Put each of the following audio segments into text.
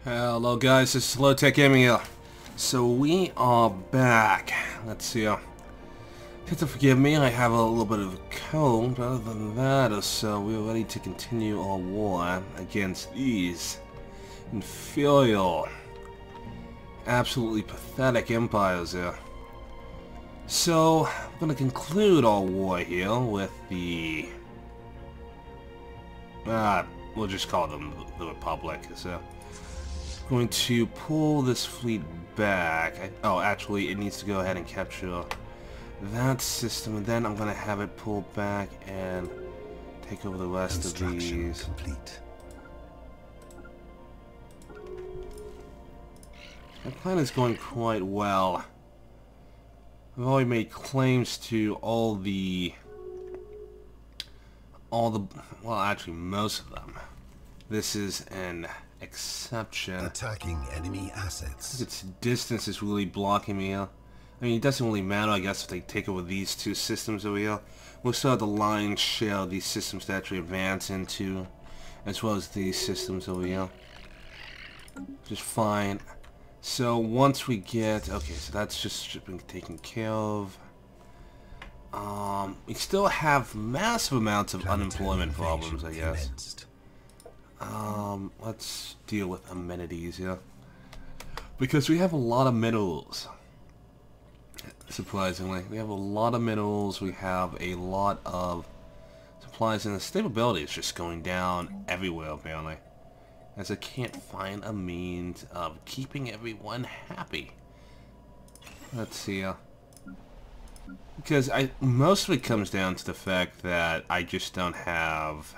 Hello guys, this is Low Tech Gaming here. So we are back. Let's see. You have to forgive me, I have a little bit of a cold, but other than that, so we're ready to continue our war against these inferior, absolutely pathetic empires here. So, I'm going to conclude our war here with the... we'll just call them the Republic. So, going to pull this fleet back. Oh, actually, it needs to go ahead and capture that system, and then I'm going to have it pull back and take over the rest of these. Complete. My plan is going quite well. I've already made claims to all the, well, actually most of them. This is an exception. Attacking enemy assets. Its distance is really blocking me here. I mean, it doesn't really matter, I guess, if they take over these two systems over here. We'll still have the lion's share of these systems to actually advance into, as well as these systems over here. Just fine. So once we get, okay, so that's just been taken care of. We still have massive amounts of unemployment problems, I guess. Let's deal with amenities here, because we have a lot of minerals. Surprisingly, we have a lot of minerals. We have a lot of supplies, and the stability is just going down everywhere apparently, as I can't find a means of keeping everyone happy. Let's see. Because most of it comes down to the fact that I just don't have...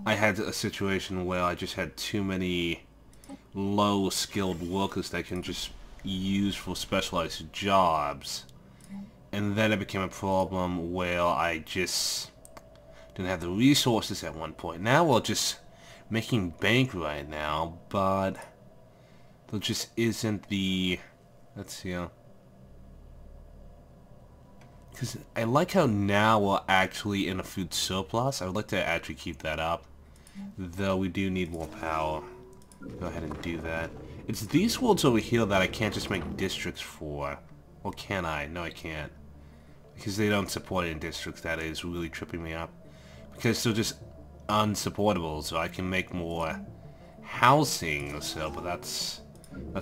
I had a situation where I just had too many low-skilled workers that I can just use for specialized jobs. And then it became a problem where I just didn't have the resources at one point. Now we're just making bank right now, but there just isn't the... Let's see. Because I like how now we're actually in a food surplus. I would like to actually keep that up, though we do need more power. Go ahead and do that. It's these worlds over here that I can't just make districts for. Or can I? No, I can't. Because they don't support it in districts. That is really tripping me up. Because they're just unsupportable, so I can make more housing, so, but that's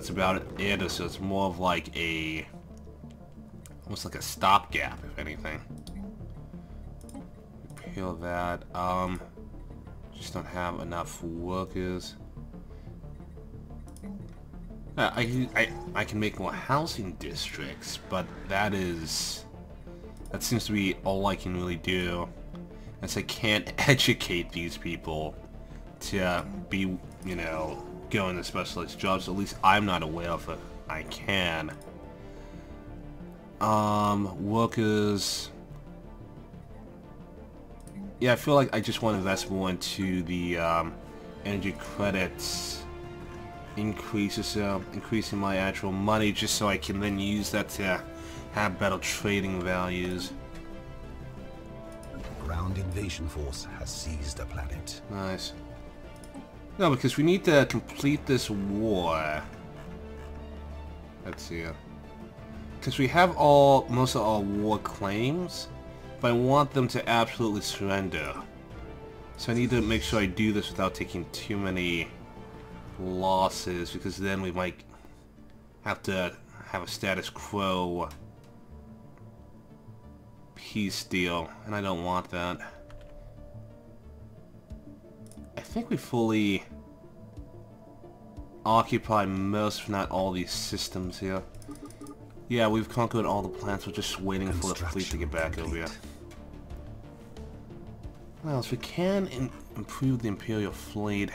about it. So it's more of like a... almost like a stopgap, if anything. Repeal that. Just don't have enough workers. I can make more housing districts, but that seems to be all I can really do, as I can't educate these people to be, you know, go into specialized jobs. At least I'm not aware of it. I can. Workers. Yeah, I feel like I just want to invest more into the energy credits increases, increasing my actual money, just so I can then use that to have better trading values. Ground invasion force has seized a planet. Nice. No, because we need to complete this war. Let's see. Because we have most of our war claims, but I want them to absolutely surrender. So I need to make sure I do this without taking too many losses, because then we might have to have a status quo peace deal, and I don't want that. I think we fully occupy most, if not all, these systems here. Yeah, we've conquered all the planets. We're just waiting for the fleet to get back over here. Well, if we can improve the Imperial fleet,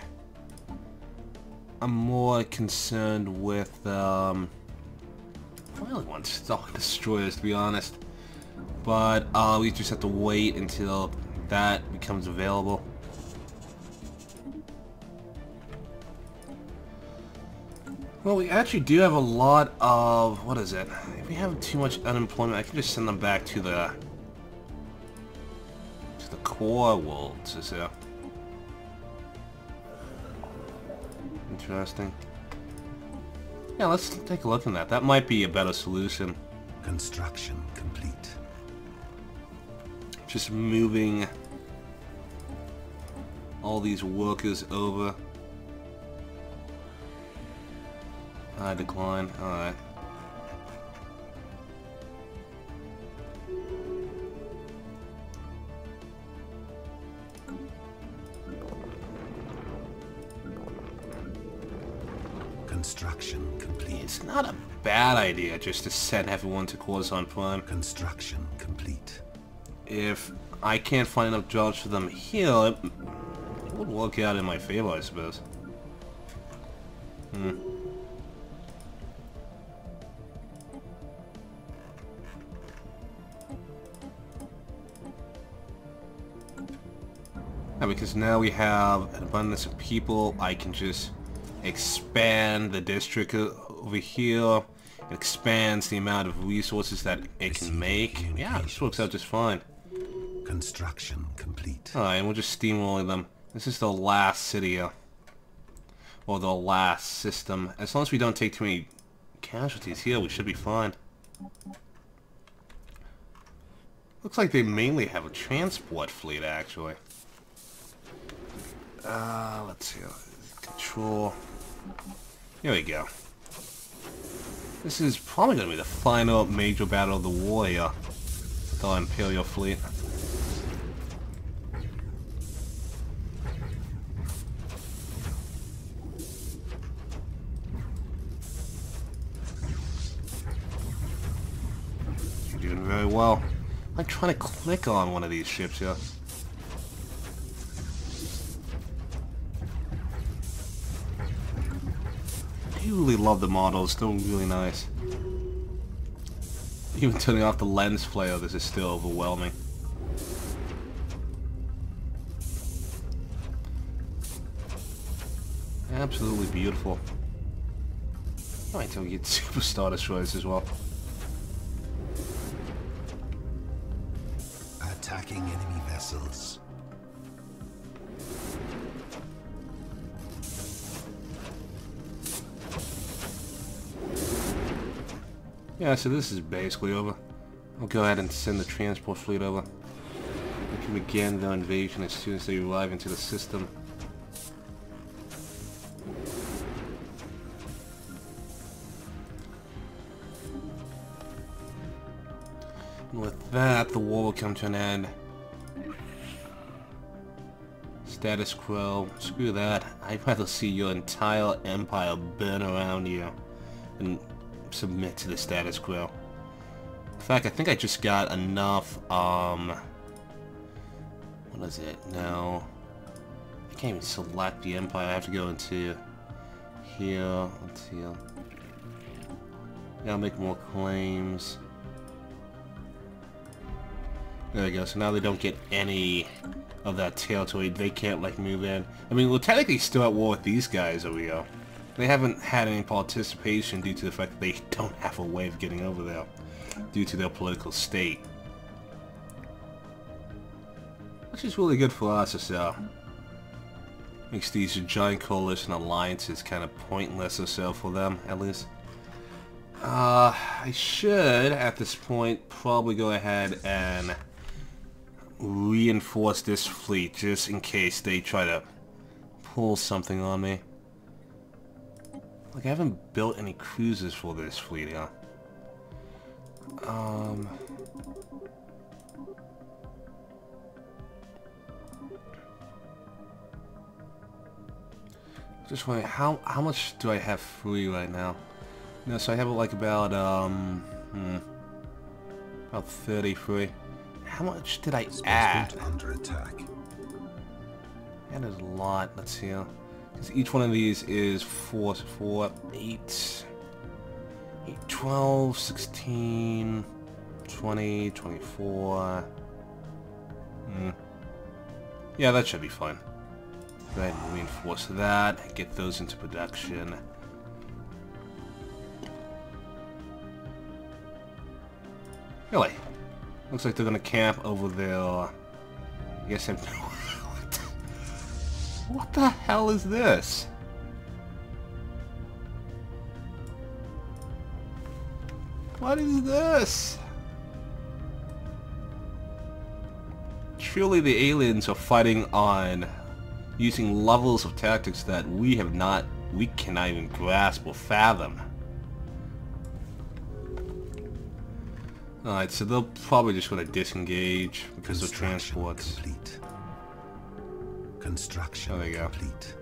I'm more concerned with, I really want Star Destroyers, to be honest. But, we just have to wait until that becomes available. Well, we actually do have a lot of... what is it? If we have too much unemployment, I can just send them back to the core worlds, so... Interesting. Yeah, let's take a look at that. That might be a better solution. Construction complete. Just moving all these workers over. I decline. Alright. Construction complete. It's not a bad idea just to send everyone to Coruscant Prime. Construction complete. If I can't find enough jobs for them here, it would work out in my favor, I suppose. Yeah, because now we have an abundance of people, I can just expand the district over here. It expands the amount of resources that it can make. Yeah, this works out just fine. Construction complete. Alright, and we'll just steamroll them. This is the last city, or the last system. As long as we don't take too many casualties here, we should be fine. Looks like they mainly have a transport fleet, actually. Let's see. Control. Here we go. This is probably going to be the final major battle of the war here. The Imperial fleet. You're doing very well. I'm trying to click on one of these ships here. I really love the models, they're really nice. Even turning off the lens flare, this is still overwhelming. Absolutely beautiful. Wait until we get Super Star Destroyers as well. Attacking enemy vessels. Yeah, so this is basically over. I'll go ahead and send the transport fleet over. We can begin the invasion as soon as they arrive into the system. And with that, the war will come to an end. Status quo. Screw that. I'd rather see your entire empire burn around you than submit to the status quo. In fact, I think I just got enough, what is it? No. I can't even select the empire. I have to go into here. Let's see. Gotta make more claims. There we go. So now they don't get any of that territory. They can't, like, move in. I mean, we're technically still at war with these guys over here. They haven't had any participation due to the fact that they don't have a way of getting over there due to their political state. Which is really good for us, so makes these giant coalition alliances kind of pointless or so for them, at least. I should, at this point, probably go ahead and reinforce this fleet just in case they try to pull something on me. Like, I haven't built any cruisers for this fleet, yeah. Just wondering, how much do I have free right now? No, so I have like about 30 free. How much did I add? Under attack. That is a lot. Let's see. Because each one of these is 4, 8, 12, 16, 20, 24. Yeah, that should be fine. Go ahead and reinforce that. Get those into production. Really? Looks like they're gonna camp over there. I guess I'm... What the hell is this? What is this? Truly the aliens are fighting on using levels of tactics that we cannot even grasp or fathom. Alright, so they'll probably just want to disengage because of transports. Complete. Construction there you go. complete.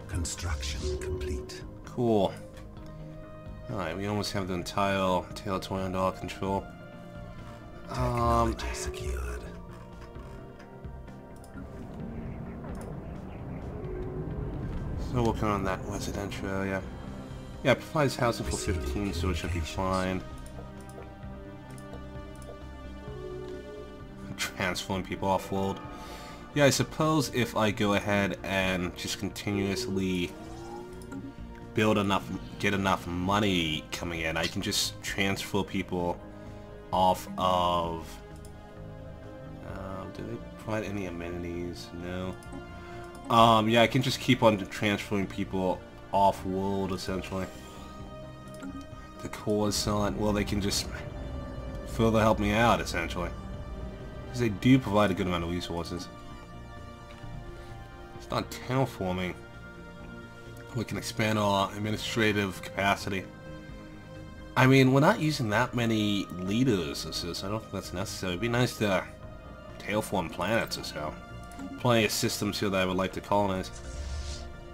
Construction complete. Cool. Alright, we almost have the entire territory under our control. Technology secured. So working on that residential area. Yeah, it provides housing for 15, so it should be fine. Transform people off-world. Yeah, I suppose if I go ahead and just continuously get enough money coming in, I can just transfer people off of... do they provide any amenities? No. Yeah, I can just keep on transferring people off-world, essentially. The Coruscant, well, they can just further help me out, essentially. Because they do provide a good amount of resources. It's not terraforming. We can expand our administrative capacity. I mean, we're not using that many leaders, so I don't think that's necessary. It'd be nice to terraform planets or so. Plenty of systems here that I would like to colonize.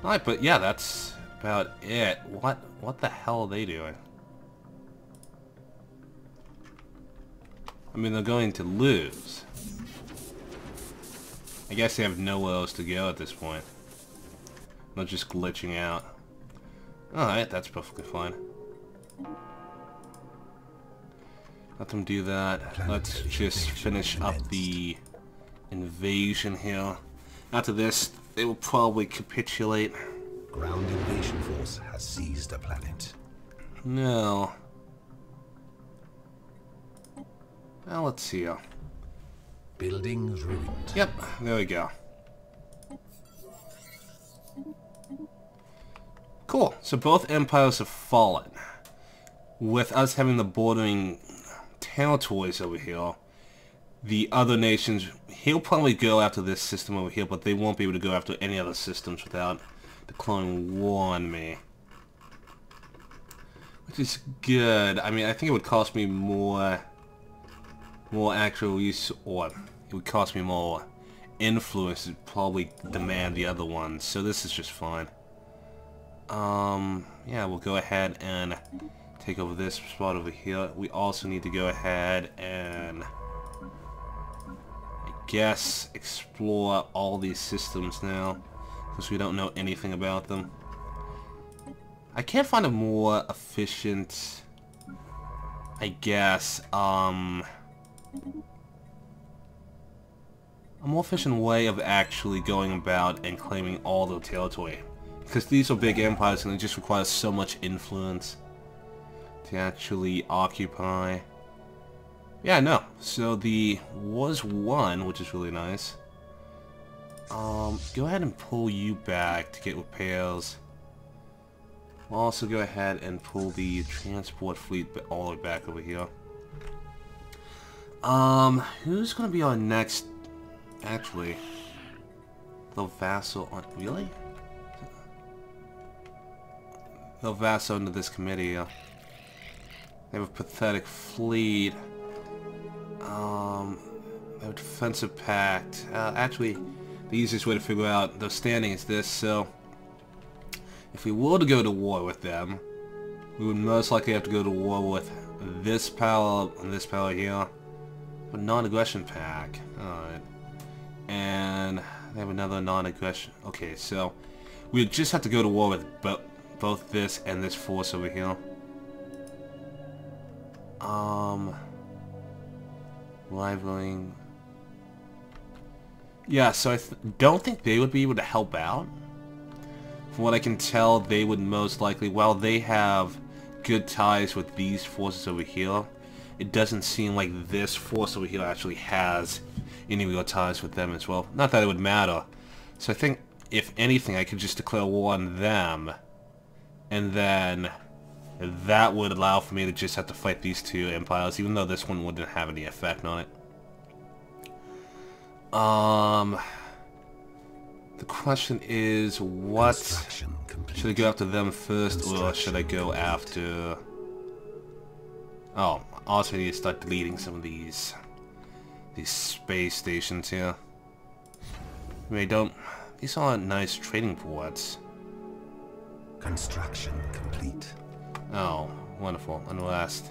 Alright, but yeah, that's about it. What the hell are they doing? I mean, they're going to lose. I guess they have nowhere else to go at this point. They're just glitching out. Alright, that's perfectly fine. Let them do that. Let's just finish up the invasion here. After this, they will probably capitulate. Ground invasion force has seized a planet. No. Well, let's see. Buildings ruined. Yep, there we go. Cool, so both empires have fallen. With us having the bordering territories over here, the other nations, he'll probably go after this system over here, but they won't be able to go after any other systems without declaring war on me. Which is good. I mean, I think it would cost me more actual use, or it would cost me more influence to probably demand the other ones, so this is just fine. Yeah, we'll go ahead and take over this spot over here. We also need to go ahead and, I guess, explore all these systems now, because we don't know anything about them. I can't find a more efficient, I guess, a more efficient way of actually going about and claiming all the territory. Because these are big empires and it just requires so much influence to actually occupy. Yeah, no. So the war's won, which is really nice. Go ahead and pull you back to get repairs. We'll also go ahead and pull the transport fleet all the way back over here. Who's gonna be our next? Actually, the vassal on really? The vassal into this committee. They have a pathetic fleet. They have a defensive pact. Actually, the easiest way to figure out their standing is this. So, if we were to go to war with them, we would most likely have to go to war with this power and this power here. A non-aggression pact. Alright. And they have another non-aggression. Okay, so we just have to go to war with both this and this force over here. Rivaling. Yeah, so I don't think they would be able to help out. From what I can tell, they would most likely, while they have good ties with these forces over here, it doesn't seem like this force over here actually has any real ties with them as well. Not that it would matter. So I think, if anything, I could just declare war on them. And then that would allow for me to just have to fight these two empires, even though this one wouldn't have any effect on it. The question is, what... Should I go after them first, or should I go after... Oh, also I need to start deleting some of these space stations here. I mean, don't... These aren't nice trading ports. Construction complete. Oh, wonderful. Unless...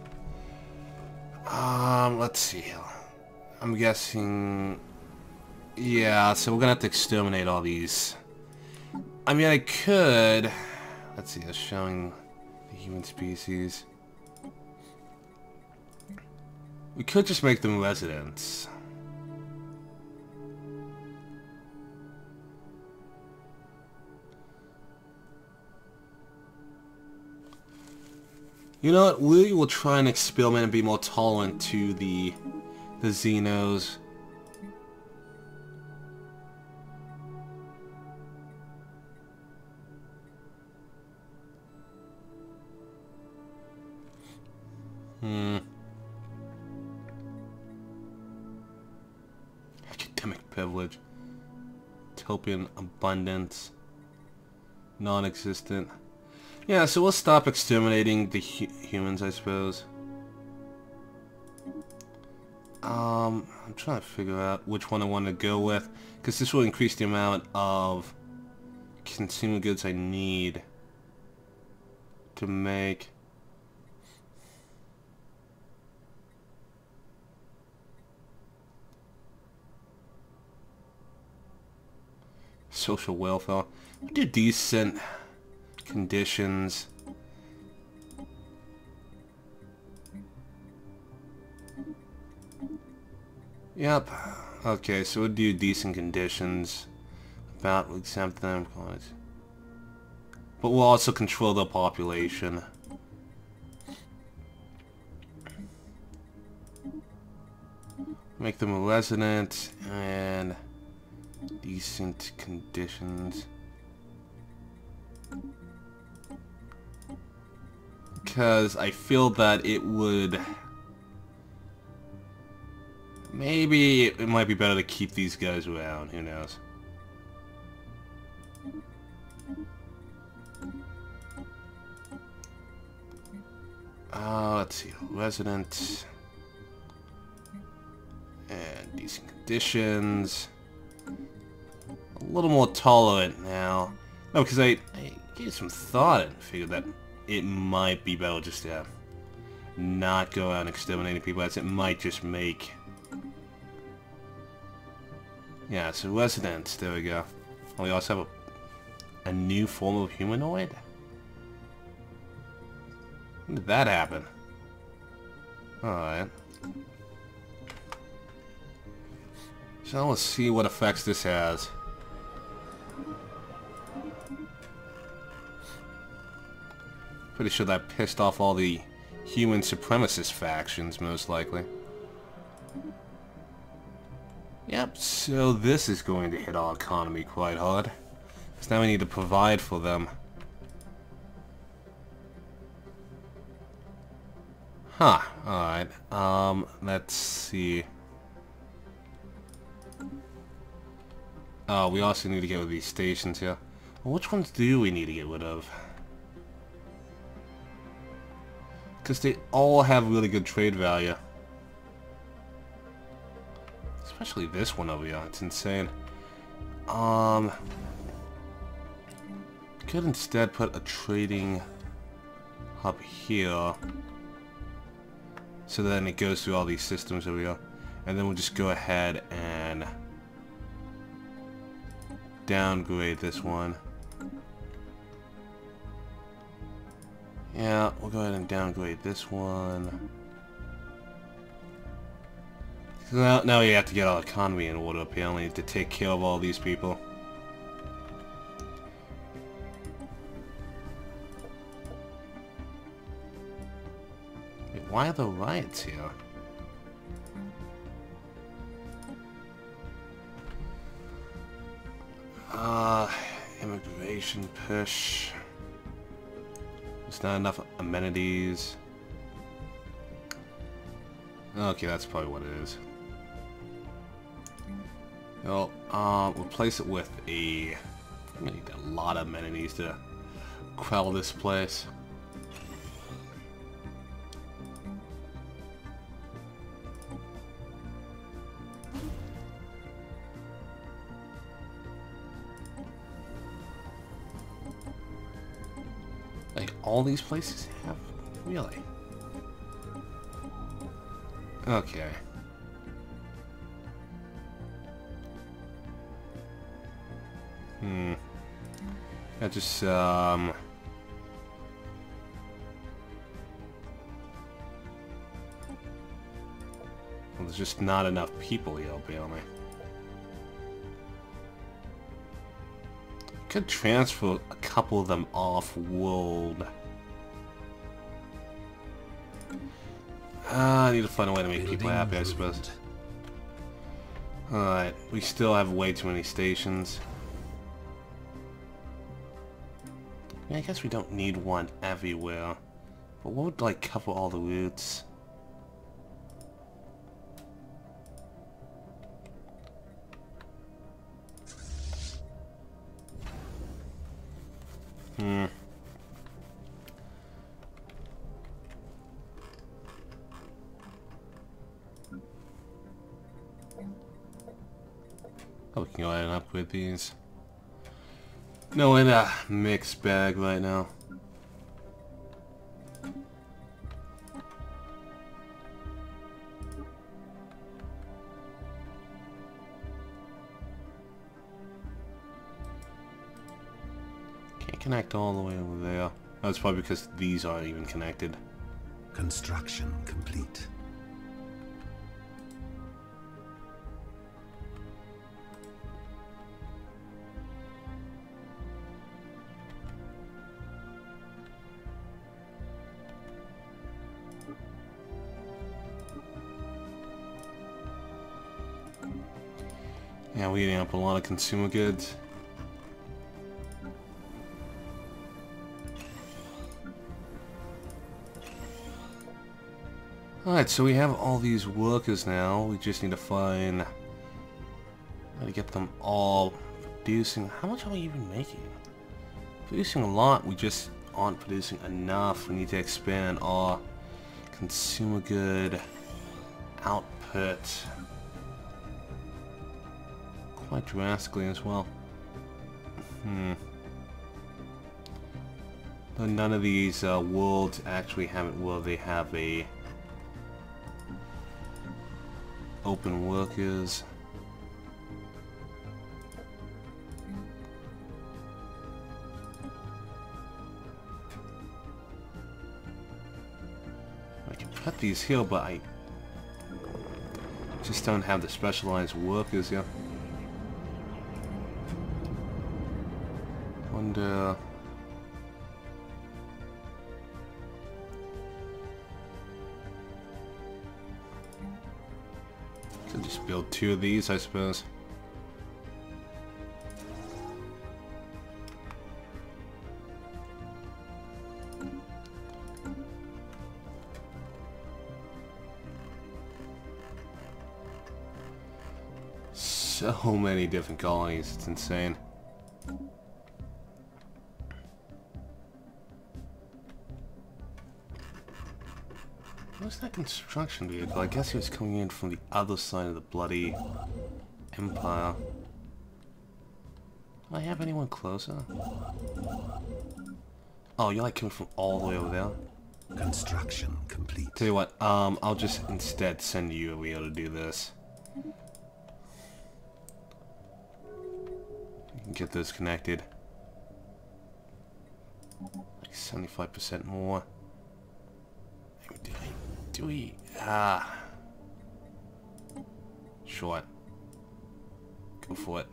let's see. I'm guessing... Yeah, so we're gonna have to exterminate all these. I mean, I could... Let's see, it's showing the human species. We could just make them residents. You know what? We will try and experiment and be more tolerant to the Xenos. Academic privilege. Utopian abundance. Non-existent. Yeah, so we'll stop exterminating the humans, I suppose. I'm trying to figure out which one I want to go with, because this will increase the amount of consumer goods I need to make. Social welfare. I do decent conditions. Yep. Okay, so we'll do decent conditions. About exempt them. But we'll also control the population. Make them a resident and decent conditions. Because I feel that it would... Maybe it might be better to keep these guys around, who knows. Let's see, resident and decent conditions. A little more tolerant now. No, because I gave some thought and figured that it might be better just to not go out and exterminating people, as it might just make... Yeah, so residents, there we go. Oh, we also have a new form of humanoid? When did that happen? Alright. So let's see what effects this has. Pretty sure that pissed off all the human supremacist factions, most likely. Yep, so this is going to hit our economy quite hard. Because now we need to provide for them. Huh, alright. Let's see. Oh, we also need to get rid of these stations here. Well, which ones do we need to get rid of? Because they all have really good trade value. Especially this one over here, it's insane. Could instead put a trading hub here. So then it goes through all these systems over here. And then we'll just go ahead and downgrade this one. Yeah, we'll go ahead and downgrade this one. So now we have to get our economy in order, apparently, to take care of all these people. Wait, why are there riots here? Immigration push. There's not enough amenities. Okay, that's probably what it is. Well, replace it with a... I'm gonna need a lot of amenities to quell this place. Like, all these places have... Really? Okay. I just, well, there's just not enough people here, apparently. Could transfer a couple of them off-world. I need to find a way to make people happy, I suppose. Alright, we still have way too many stations. I mean, I guess we don't need one everywhere. But what would, like, cover all the routes? Oh, we can go ahead and upgrade these. No, in a mixed bag right now. Can't connect all the way over there. That's probably because these aren't even connected. Construction complete. Yeah, we're eating up a lot of consumer goods. Alright, so we have all these workers now. We just need to find how to get them all producing. How much are we even making? Producing a lot, we just aren't producing enough. We need to expand our consumer good output quite drastically as well. Though none of these worlds actually have it where they have a open workers. I can put these here, but I just don't have the specialized workers here. Wonder... Could just build 2 of these, I suppose. So many different colonies, it's insane. Where's that construction vehicle? I guess he was coming in from the other side of the bloody empire. Do I have anyone closer? Oh, you're like coming from all the way over there? Construction complete. Tell you what, I'll just instead send you over here to do this. You can get those connected. Like 75% more. Do we... Sure. Go for it.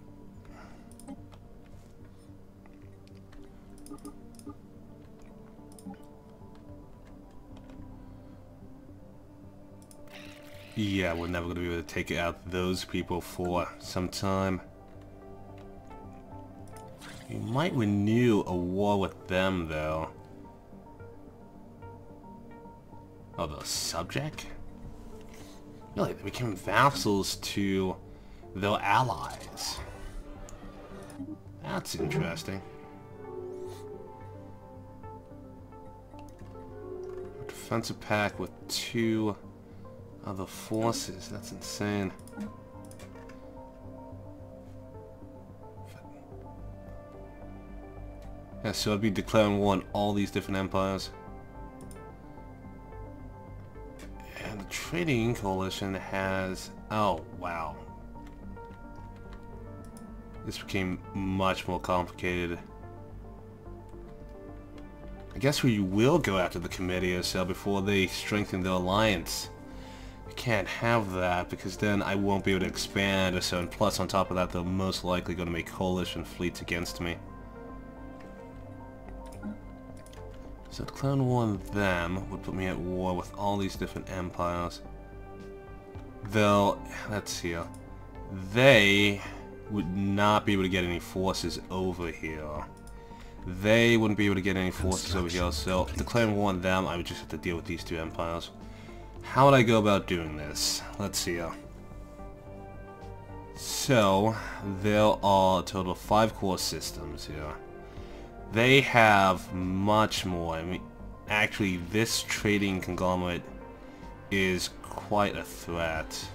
Yeah, we're never going to be able to take out those people for some time. We might renew a war with them, though. Oh, the subject? Really, they became vassals to their allies. That's interesting. Defensive pact with 2 other forces. That's insane. Yeah, so I'd be declaring war on all these different empires. And the trading coalition has... Oh, wow. This became much more complicated. I guess we will go after the committee or so before they strengthen their alliance. I can't have that because then I won't be able to expand or so, and plus on top of that they're most likely going to make coalition fleets against me. So declaring war on them would put me at war with all these different empires. Though, let's see here. They would not be able to get any forces over here. They wouldn't be able to get any forces over here, so declaring war on them, I would just have to deal with these 2 empires. How would I go about doing this? Let's see here. So, there are a total of 5 core systems here. They have much more. I mean, actually, this trading conglomerate is quite a threat.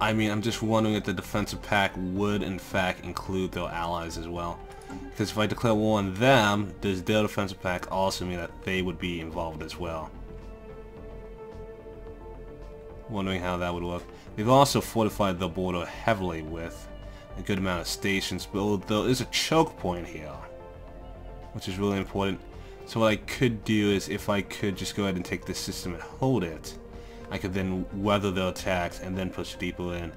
I mean, I'm just wondering if the defensive pact would, in fact, include their allies as well. Because if I declare war on them, does their defensive pact also mean that they would be involved as well? Wondering how that would work. They've also fortified the border heavily with a good amount of stations, but there is a choke point here, which is really important. So what I could do is, if I could just go ahead and take this system and hold it, I could then weather their attacks and then push deeper in.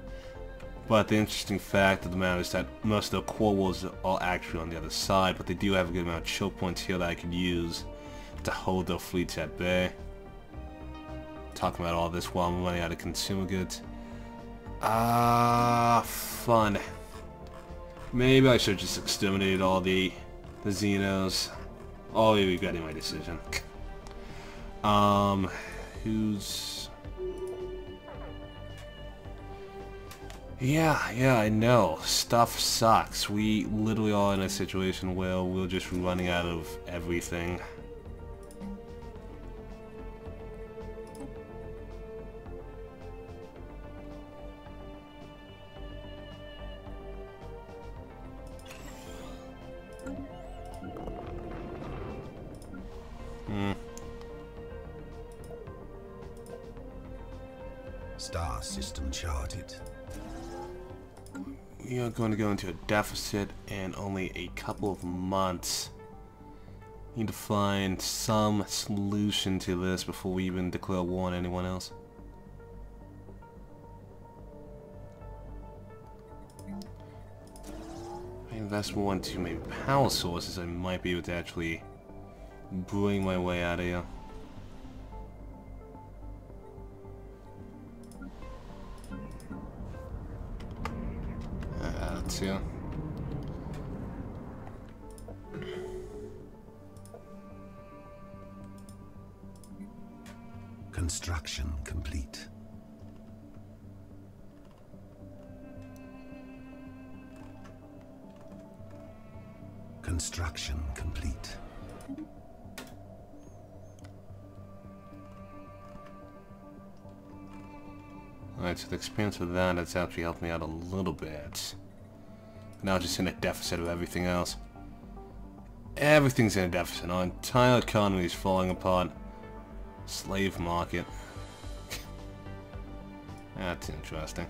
But the interesting fact of the matter is that most of their core walls are actually on the other side, but they do have a good amount of choke points here that I could use to hold their fleets at bay. Talking about all this while I'm running out of consumer goods. Fun. Maybe I should have just exterminated all the Xenos. Oh, you're regretting my decision. Who's... Yeah, I know. Stuff sucks. We literally are in a situation where we're just running out of everything. Star system charted. We are going to go into a deficit in only a couple of months. Need to find some solution to this before we even declare war on anyone else. If I invest more into maybe power sources, I might be able to actually bring my way out of here. Yeah. Construction complete. Construction complete. Alright, so the experience with that has actually helped me out a little bit. Now just in a deficit of everything else. Everything's in a deficit. Our entire economy is falling apart. Slave market. That's interesting.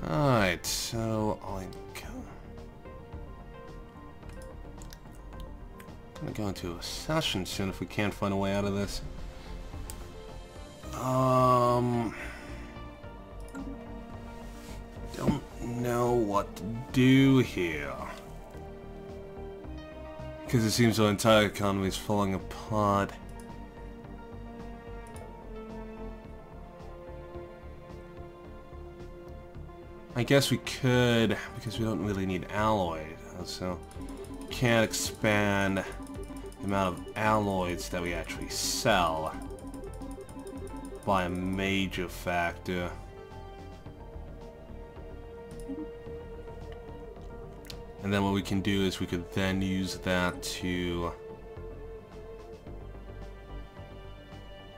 Alright, so I'm gonna go into a session soon if we can't find a way out of this. Don't know what to do here. Because it seems our entire economy is falling apart. I guess we could, because we don't really need alloy, so can't expand the amount of alloys that we actually sell by a major factor. And then what we can do is we could then use that to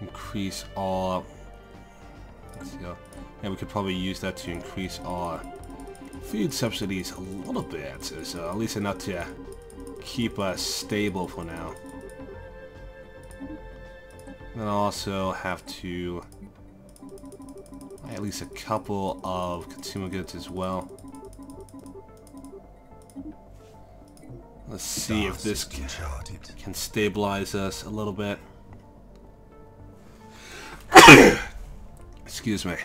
increase our... and we could probably use that to increase our food subsidies a little bit, so at least enough to keep us stable for now. Then I'll also have to buy at least a couple of consumer goods as well. Let's see if this can stabilize us a little bit. Excuse me.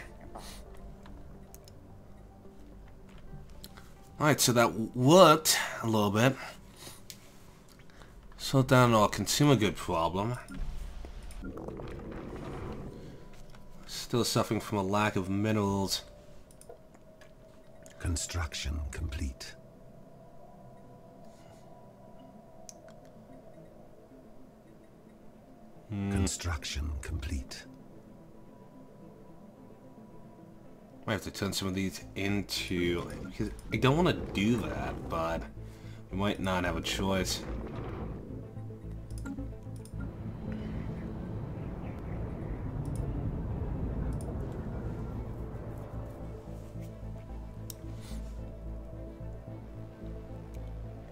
Alright, so that worked a little bit. Sort down our consumer good problem. Still suffering from a lack of minerals. Construction complete. Construction complete. Might have to turn some of these into... because I don't want to do that, but we might not have a choice.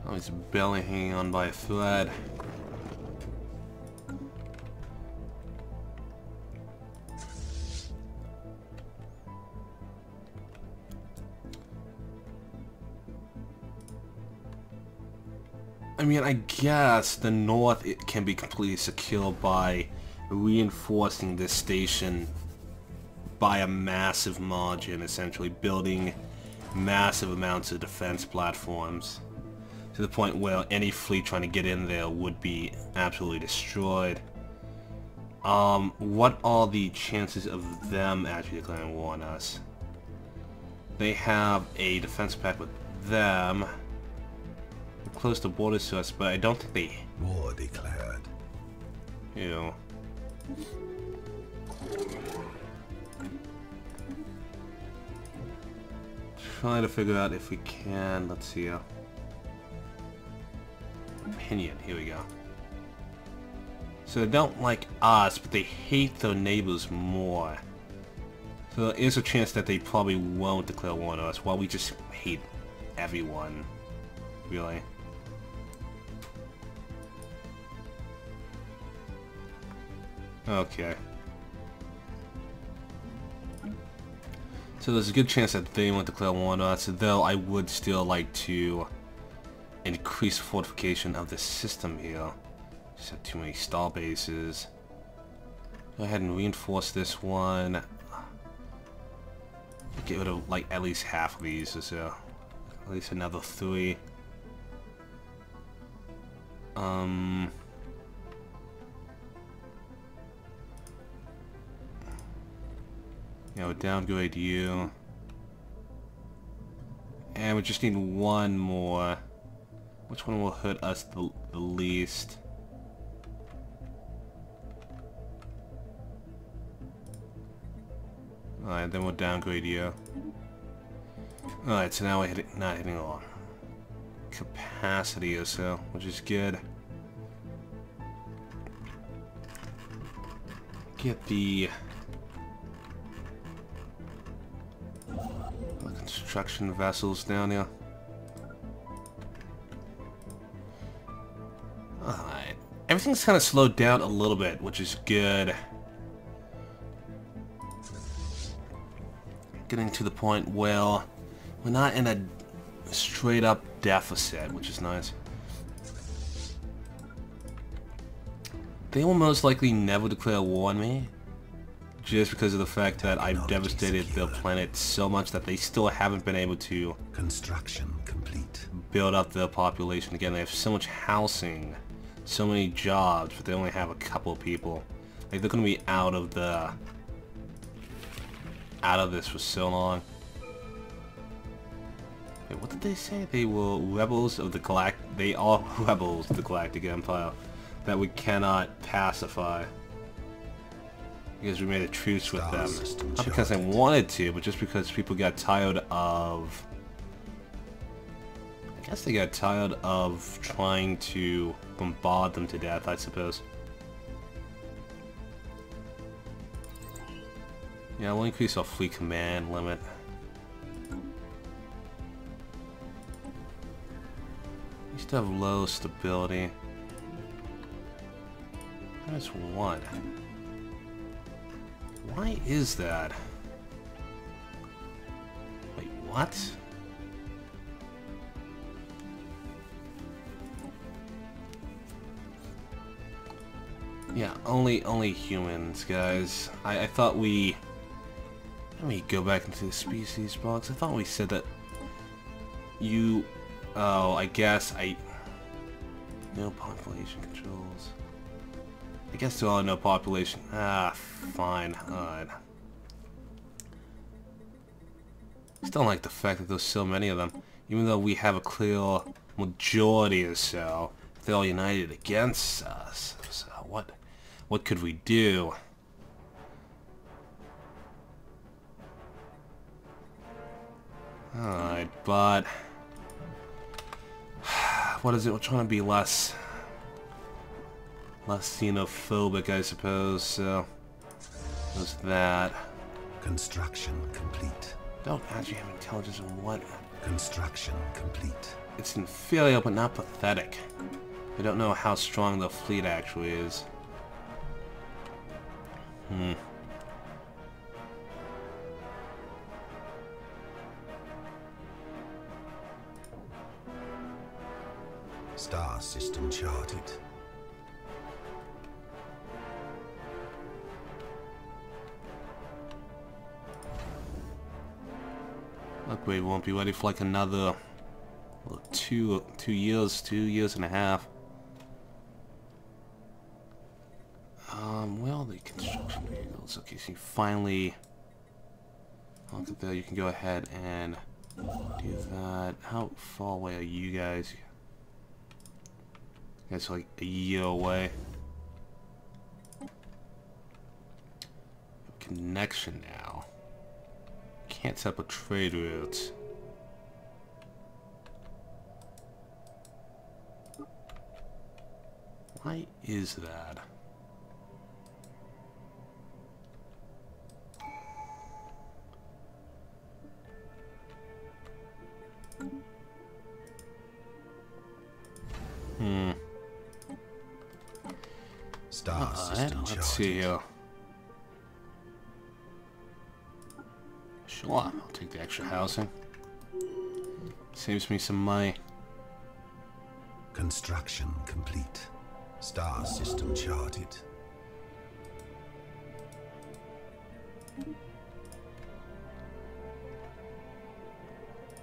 Oh, he's barely hanging on by a thread. I mean, I guess the north it can be completely secure by reinforcing this station by a massive margin, essentially building massive amounts of defense platforms to the point where any fleet trying to get in there would be absolutely destroyed. What are the chances of them actually declaring war on us? They have a defense pact with them. Close the borders to us, but I don't think they... War declared. Ew. Trying to figure out if we can... let's see. Opinion. Here we go. So they don't like us, but they hate their neighbors more. So there is a chance that they probably won't declare war on us, while we just hate everyone. Really. Okay. So there's a good chance that they won't declare war on us, though I would still like to increase fortification of the system here. Just have too many star bases. Go ahead and reinforce this one. Get rid of like at least half of these, so at least another 3. You know, downgrade you. And we just need one more. Which one will hurt us the least? Alright, then we'll downgrade you. Alright, so now we're not hitting our capacity or so, which is good. Get the construction vessels down here. Alright. Everything's kind of slowed down a little bit, which is good. Getting to the point where we're not in a straight up deficit, which is nice. They will most likely never declare war on me. just because of the fact that I've devastated the planet so much that they still haven't been able to Construction complete. build up the population again. They have so much housing, so many jobs, but they only have a couple of people. Like, they're gonna be out of this for so long. Wait, what did they say? They were rebels of the they are rebels of the Galactic Empire that we cannot pacify. Because we made a truce with them. Not because they wanted to, but just because people got tired of... I guess they got tired of trying to bombard them to death, I suppose. Yeah, we'll increase our fleet command limit. We used to have low stability. That's one. Why is that? Wait, what? Yeah, only humans, guys. I thought we... Let me go back into the species box. I thought we said that you... Oh, I guess no population controls. I guess there are no population. Ah, fine. Alright. Still don't like the fact that there's so many of them. Even though we have a clear majority or so, they're all united against us. So what could we do? Alright, but... What is it? We're trying to be less xenophobic, I suppose, so... There's that. Construction complete. Don't actually have intelligence in what? Construction complete. It's inferior, but not pathetic. I don't know how strong the fleet actually is. Star system charted. Upgrade won't be ready for like another 2 years and a half. Well, the construction vehicles. Okay, so you finally look at that. You can go ahead and do that. How far away are you guys? You guys are like a year away. Connection now. Can't set up a trade route. Why is that? Star system charted. Let's see here. Sure, I'll take the extra housing. Saves me some money. Construction complete. Star system charted.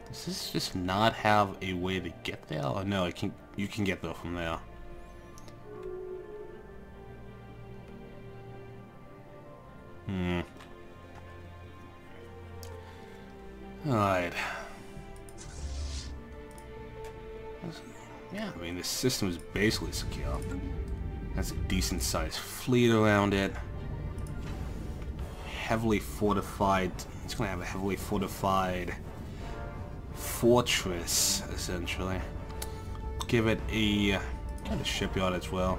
Does this just not have a way to get there? Oh no, you can get there from there. Alright. Yeah, I mean, this system is basically secure. Has a decent sized fleet around it. Heavily fortified. It's gonna have a heavily fortified fortress, essentially. Give it a kind of shipyard as well.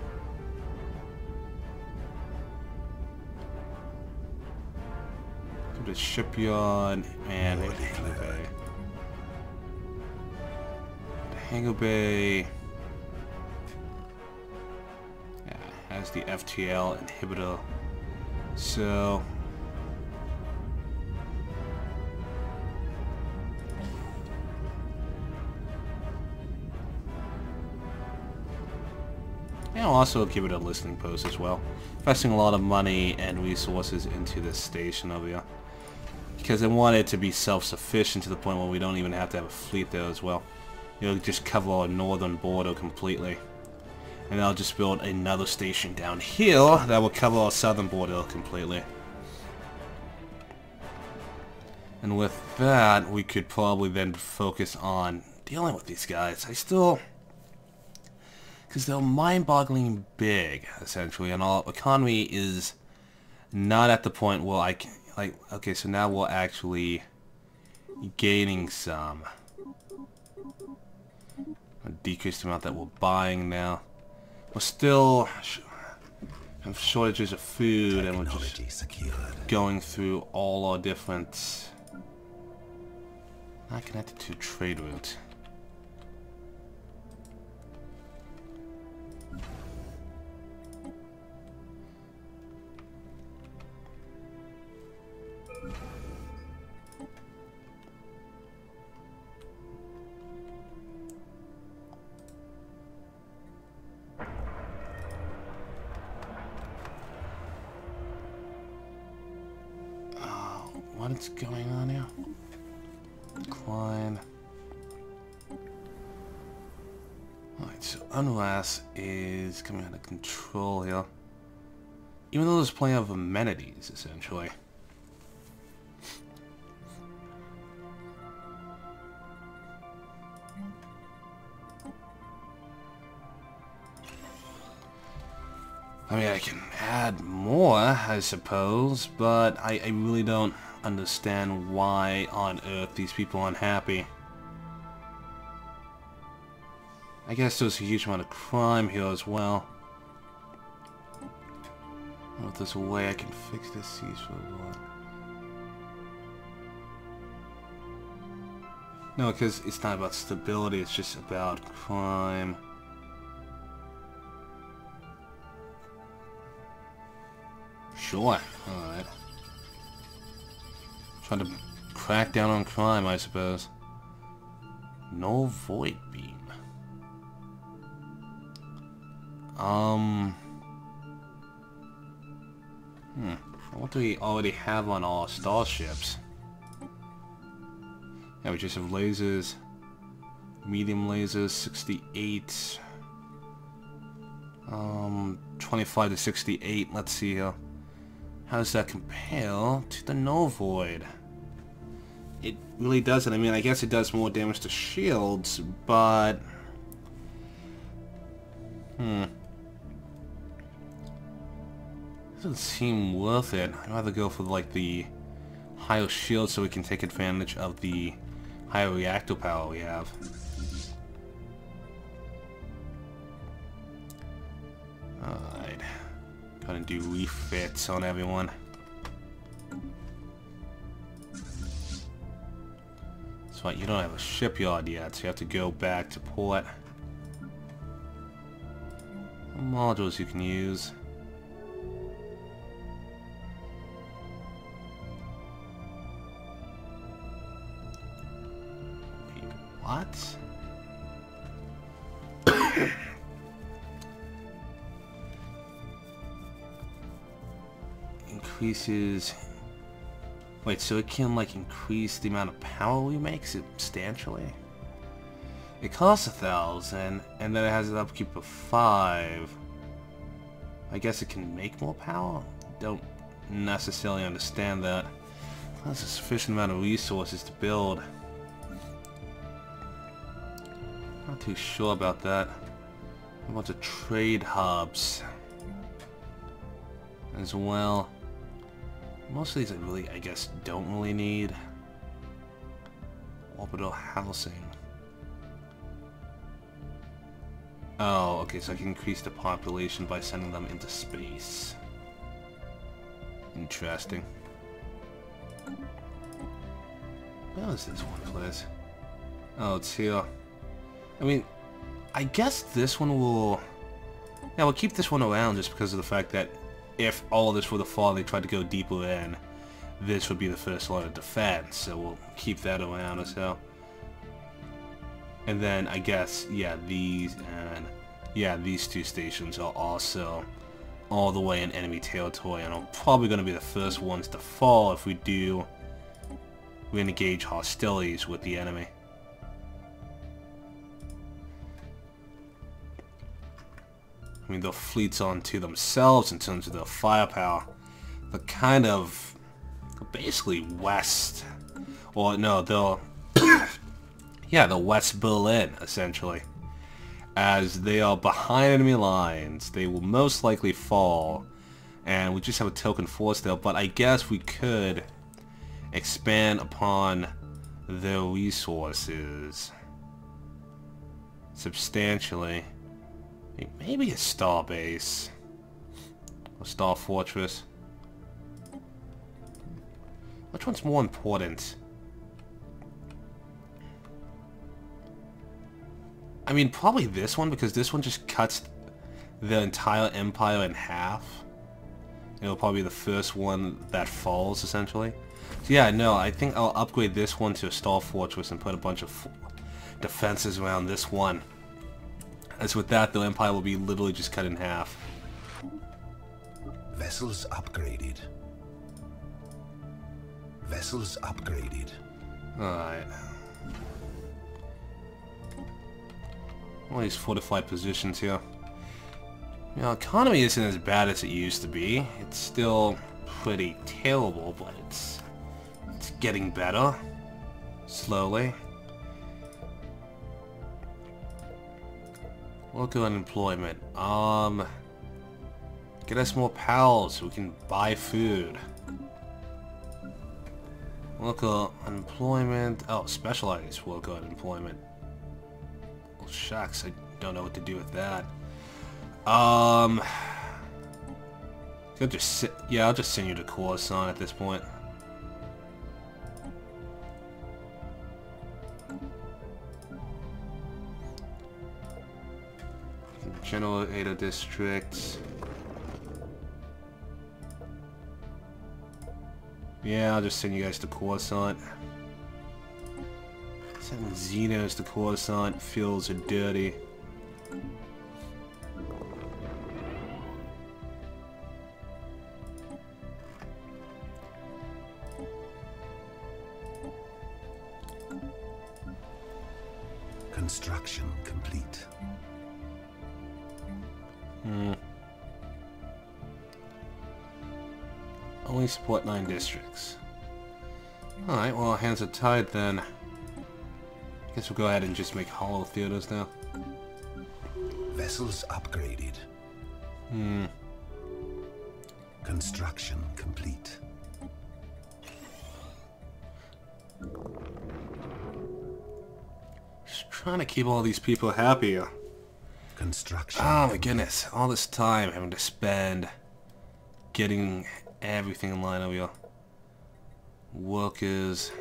Give it a shipyard and a hangar bay. The hangar bay, yeah, has the FTL inhibitor. So and I'll also give it a listening post as well. investing a lot of money and resources into this station over here. Because I want it to be self-sufficient to the point where we don't even have to have a fleet there as well. It'll just cover our northern border completely. And I'll just build another station down here that will cover our southern border completely. And with that, we could probably then focus on dealing with these guys. Because they're mind-boggling big, essentially, and our economy is not at the point where I can, like, okay, so now we're actually gaining some. A decreased amount that we're buying now. We're still have shortages of food, and we're just going through all our different... Not connected to trade route. What's going on here? Decline. Alright, so unrest is coming out of control here. Even though there's plenty of amenities, essentially. I mean, I can add more, I suppose, but I really don't understand why on earth these people aren't happy. I guess there's a huge amount of crime here as well. I don't know if there's a way I can fix this ceasefire war. No, because it's not about stability, it's just about crime. Sure, alright. Trying to crack down on crime, I suppose. No void beam. What do we already have on our starships? Yeah, we just have lasers. Medium lasers, 68. 25 to 68. Let's see here. How does that compare to the no void? It really doesn't. I mean, I guess it does more damage to shields, but... Doesn't seem worth it. I'd rather go for, like, the higher shield so we can take advantage of the higher reactor power we have. Alright. Gotta do refits on everyone. That's right, you don't have a shipyard yet, so you have to go back to port. Modules you can use. Wait, what? Increases... Wait, so it can, like, increase the amount of power we make substantially? It costs 1,000, and then it has an upkeep of 5. I guess it can make more power? Don't necessarily understand that. That's a sufficient amount of resources to build. Not too sure about that. A bunch of trade hubs as well. Most of these I really, I guess, don't really need. Orbital housing. Oh, okay, so I can increase the population by sending them into space. Interesting. Where is this one place? Oh, it's here. I mean, I guess this one will... Yeah, we'll keep this one around just because of the fact that if all of this were to fall, they tried to go deeper in, this would be the first line of defense, so we'll keep that around as well. And then, I guess, yeah, these and... Yeah, these two stations are also all the way in enemy territory, and are probably going to be the first ones to fall if we do re-engage hostilities with the enemy. I mean, their fleets onto themselves in terms of their firepower. They're kind of basically west, or no, they're yeah, the West Berlin essentially. As they are behind enemy lines, they will most likely fall, and we just have a token force there. But I guess we could expand upon their resources substantially. Maybe a star base. A star fortress. Which one's more important? I mean, probably this one, because this one just cuts the entire empire in half. It'll probably be the first one that falls, essentially. So yeah, no, I think I'll upgrade this one to a star fortress and put a bunch of defenses around this one. As with that, the empire will be literally just cut in half. Vessels upgraded. Vessels upgraded. Alright. All these fortified positions here. You know, economy isn't as bad as it used to be. It's still pretty terrible, but it's getting better. Slowly. Local unemployment. Get us more pals so we can buy food. Local unemployment. Oh, specialized local unemployment. Well, shucks, I don't know what to do with that. I'll just I'll just send you to Coruscant at this point. General Ada districts. Yeah, I'll just send you guys to Coruscant. Sending Xenos to Coruscant feels dirty. Construction complete. Only support 9 districts. Alright, well, hands are tied then. Guess we'll go ahead and just make hollow theaters now. Vessels upgraded. Construction complete. Just trying to keep all these people happy. Construction. Oh my goodness, all this time having to spend getting everything in line over here. Workers.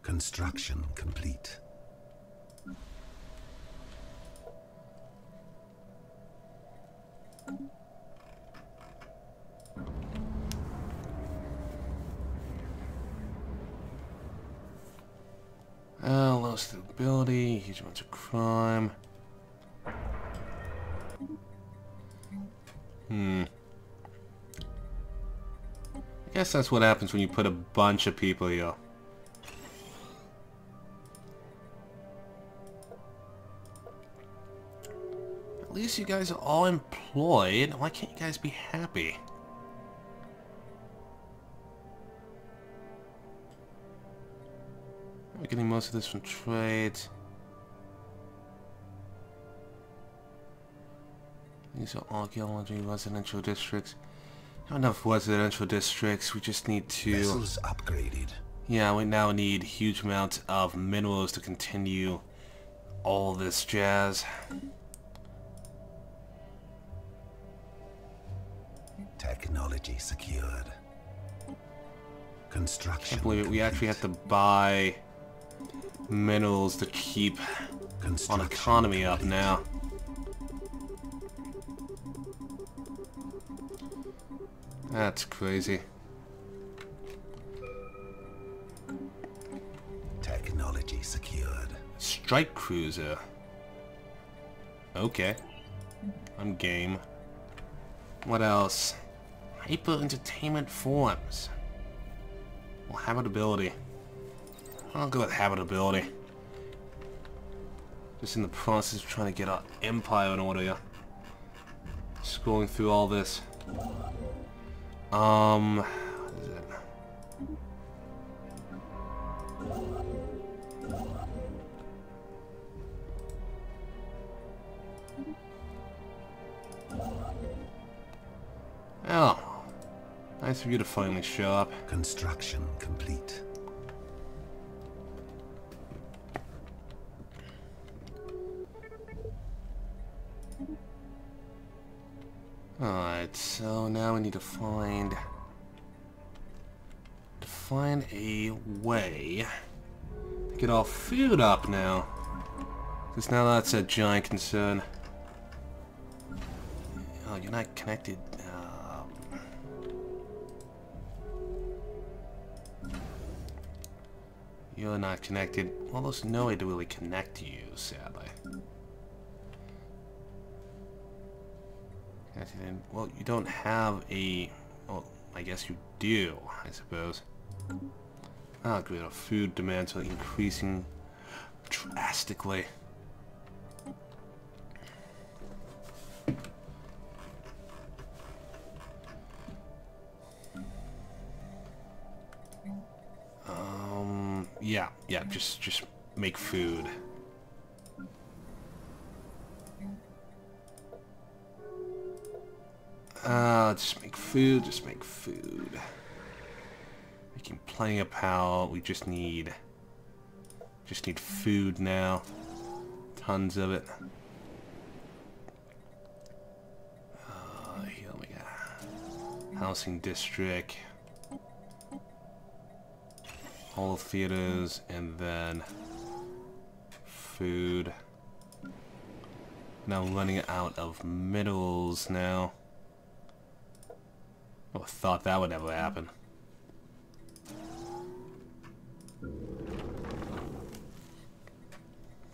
Construction complete. Low stability, huge amounts of crime. I guess that's what happens when you put a bunch of people here. At least you guys are all employed. Why can't you guys be happy? We're getting most of this from trades. These are archaeology residential districts. Not enough residential districts. We just need to. Vessels upgraded. Yeah, we now need huge amounts of minerals to continue all this jazz. Technology secured. Construction. Can't believe it. We actually have to buy minerals to keep our economy up now. That's crazy. strike cruiser. Okay. I'm game. What else? Hyper entertainment forms. Well, habitability. I'll go with habitability. Just in the process of trying to get our empire in order here. Scrolling through all this. What is it? Oh. Nice of you to finally show up. Construction complete. Alright, so now we need to find a way to get our food up now. Because now that's a giant concern. Oh, you're not connected. You're not connected. Well, there's no way to really connect to you, sadly. Well, you don't have a... Well, I guess you do, I suppose. Ah, great. Our food demands are increasing drastically. Yeah, just make food. Just make food. Making plenty of power. We just need food now. Tons of it. Here we go. Housing district. All theaters, and then food. Now I'm running out of minerals now. I thought that would ever happen.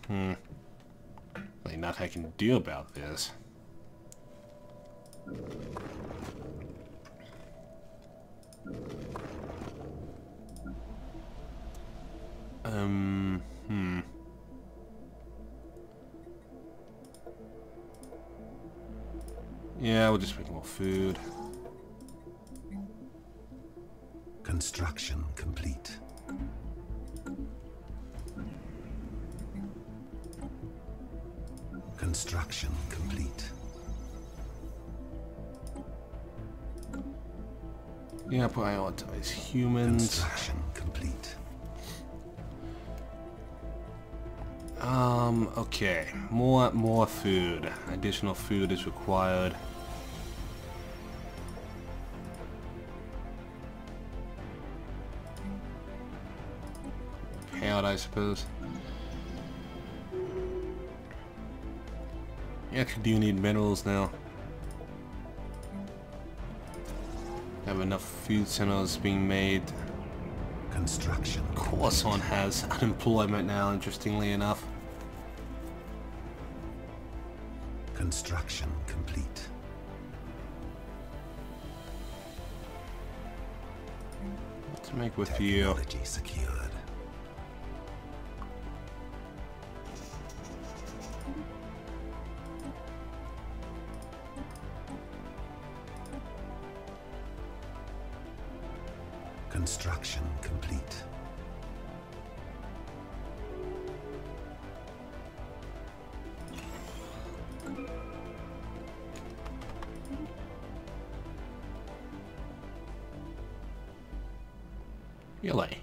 Really nothing I can do about this. Yeah, we'll just make more food. Construction complete. Construction complete. Yeah, prioritize humans. Construction complete. Okay. More food. Additional food is required. Payout, I suppose. You actually do need minerals now. Have enough food centers being made. Construction. Coruscant has unemployment now, interestingly enough. Construction complete. Let's make with you. Technology secured. Construction complete. Really?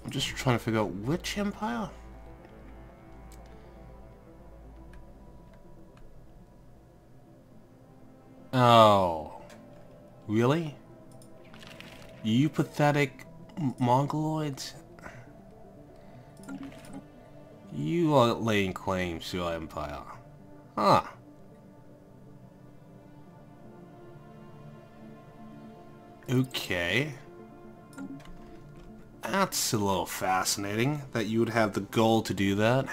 I'm just trying to figure out which empire? Oh. Really? You pathetic Mongoloids? You are laying claim to our empire. Huh. Okay. That's a little fascinating that you would have the goal to do that.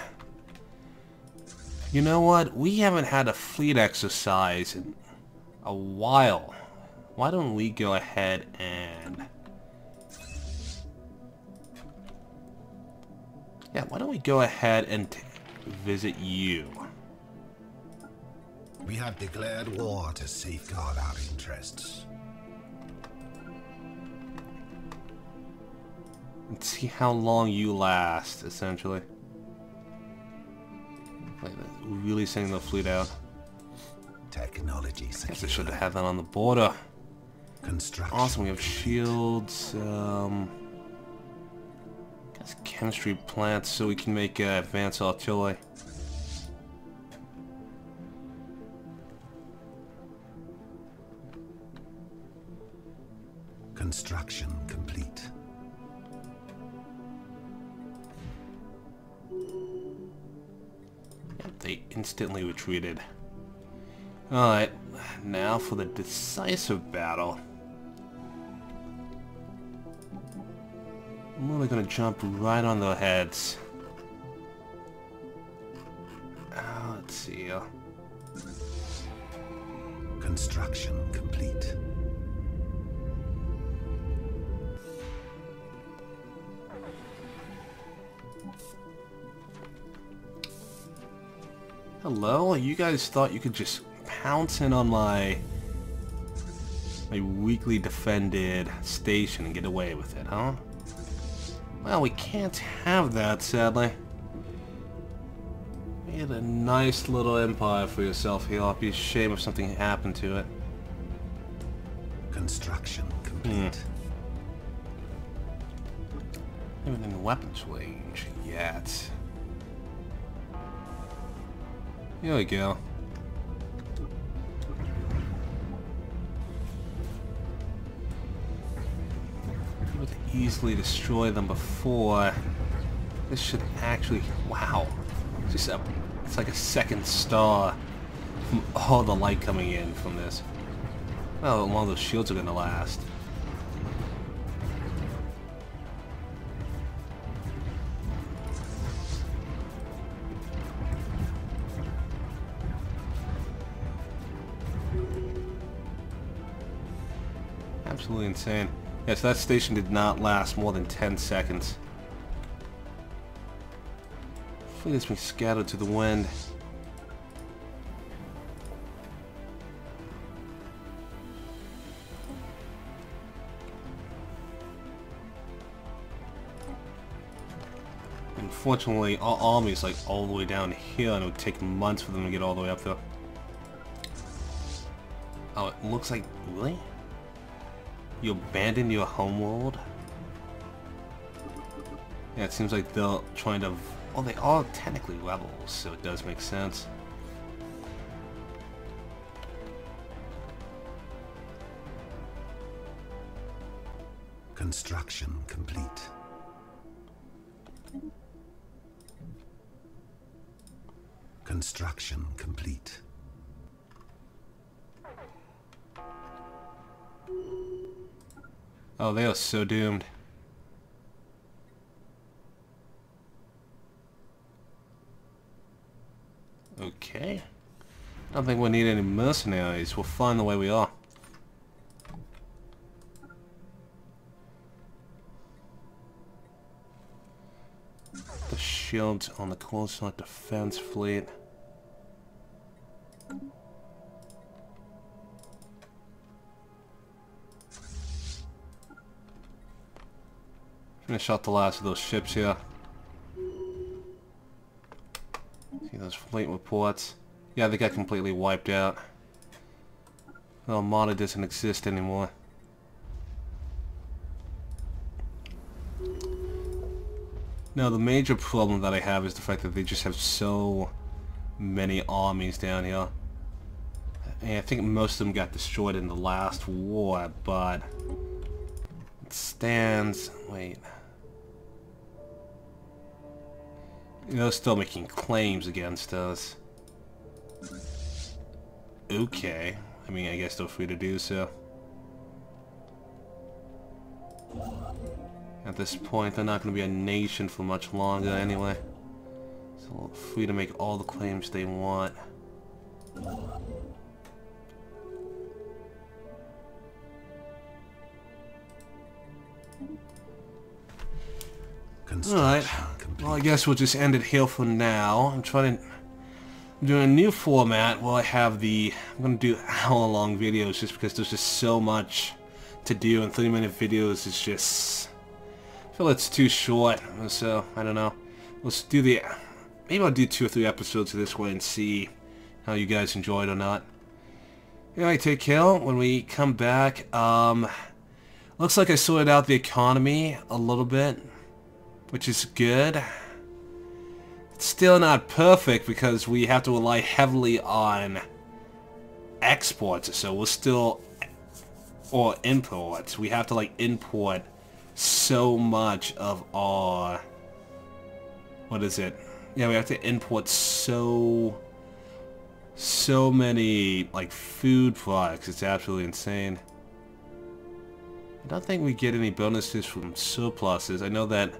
You know what? We haven't had a fleet exercise in a while. Why don't we go ahead and... Yeah, why don't we go ahead and visit you? We have declared war to safeguard our interests. Let's see how long you last, essentially. Like, really sending the fleet out. Technology Guess I secure. should have that on the border. Construction. Awesome, we have shields, guess chemistry plants so we can make advanced artillery. Construction complete. Yep, they instantly retreated. Alright, now for the decisive battle. I'm really gonna jump right on their heads. Let's see. Construction complete. Hello? You guys thought you could just pounce in on my weakly defended station and get away with it, huh? Well, we can't have that, sadly. You had a nice little empire for yourself here. I'd be ashamed if something happened to it. Construction complete. Even in weapons range yet. Here we go. Able to easily destroy them before. This should actually... Wow. It's like a second star from all the light coming in from this. Well, long those shields are gonna last. Absolutely insane. Yes, that station did not last more than 10 seconds. Fleet has been scattered to the wind. Unfortunately, our army is like all the way down here, and it would take months for them to get all the way up there. Oh, it looks like... Really? You abandoned your homeworld? Yeah, it seems like they're trying to... Well, they are technically rebels, so it does make sense. Construction complete. Construction complete. Oh, they are so doomed. Okay. I don't think we need any mercenaries. We're fine the way we are. The shields on the close-up defense fleet. Finish out the last of those ships here. See those fleet reports? Yeah, they got completely wiped out. The Armada doesn't exist anymore. Now, the major problem that I have is the fact that they just have so many armies down here. And I think most of them got destroyed in the last war, but... It stands... Wait... They're still making claims against us. Okay. I mean, I guess they're free to do so. this point. They're not going to be a nation for much longer anyway. So free to make all the claims they want. Alright, well I guess we'll just end it here for now. I'm doing a new format. Well, I'm going to do hour-long videos just because there's just so much to do, and 30-minute videos is just, I feel it's too short, so I don't know. Let's do maybe I'll do 2 or 3 episodes of this way and see how you guys enjoy it or not. Anyway, take care. When we come back, looks like I sorted out the economy a little bit, which is good. It's still not perfect because we have to rely heavily on exports, so we're still, or imports. We have to like import so much of our, what is it? Yeah, we have to import so many like food products. It's absolutely insane. I don't think we get any bonuses from surpluses. I know that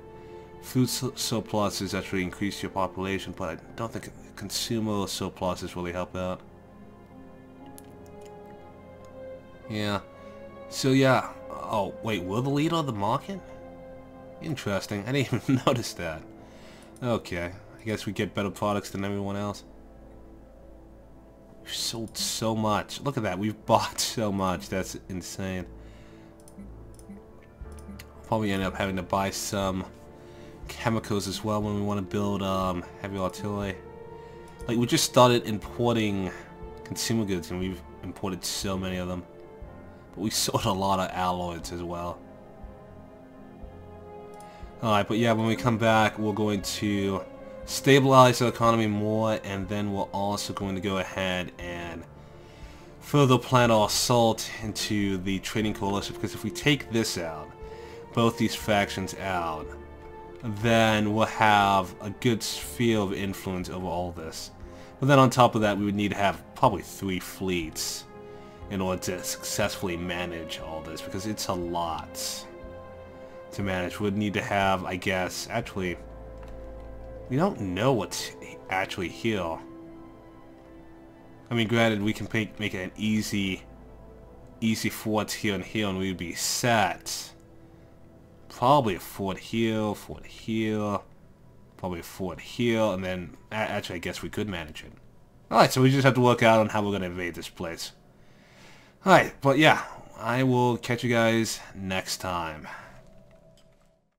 food surpluses actually increase your population, but I don't think consumer surpluses really help out. Yeah. So yeah. Oh, wait, we're the leader of the market? Interesting. I didn't even notice that. Okay. I guess we get better products than everyone else. We've sold so much. Look at that. We've bought so much. That's insane. Probably end up having to buy some chemicals as well when we want to build heavy artillery. Like, we just started importing consumer goods and we've imported so many of them. But we sold a lot of alloys as well. Alright, but yeah, when we come back, we're going to stabilize our economy more, and then we're also going to go ahead and further plan our assault into the trading coalition, because if we take this out, both these factions out, then we'll have a good sphere of influence over all this. But then on top of that, we would need to have probably 3 fleets in order to successfully manage all this, because it's a lot to manage. We'd need to have, I guess, actually, we don't know what's actually here. I mean, granted, we can make it an easy forts here and here, and we'd be set. Probably a fort here, probably a fort here, and then, actually, I guess we could manage it. Alright, so we just have to work out on how we're going to invade this place. Alright, but yeah, I will catch you guys next time.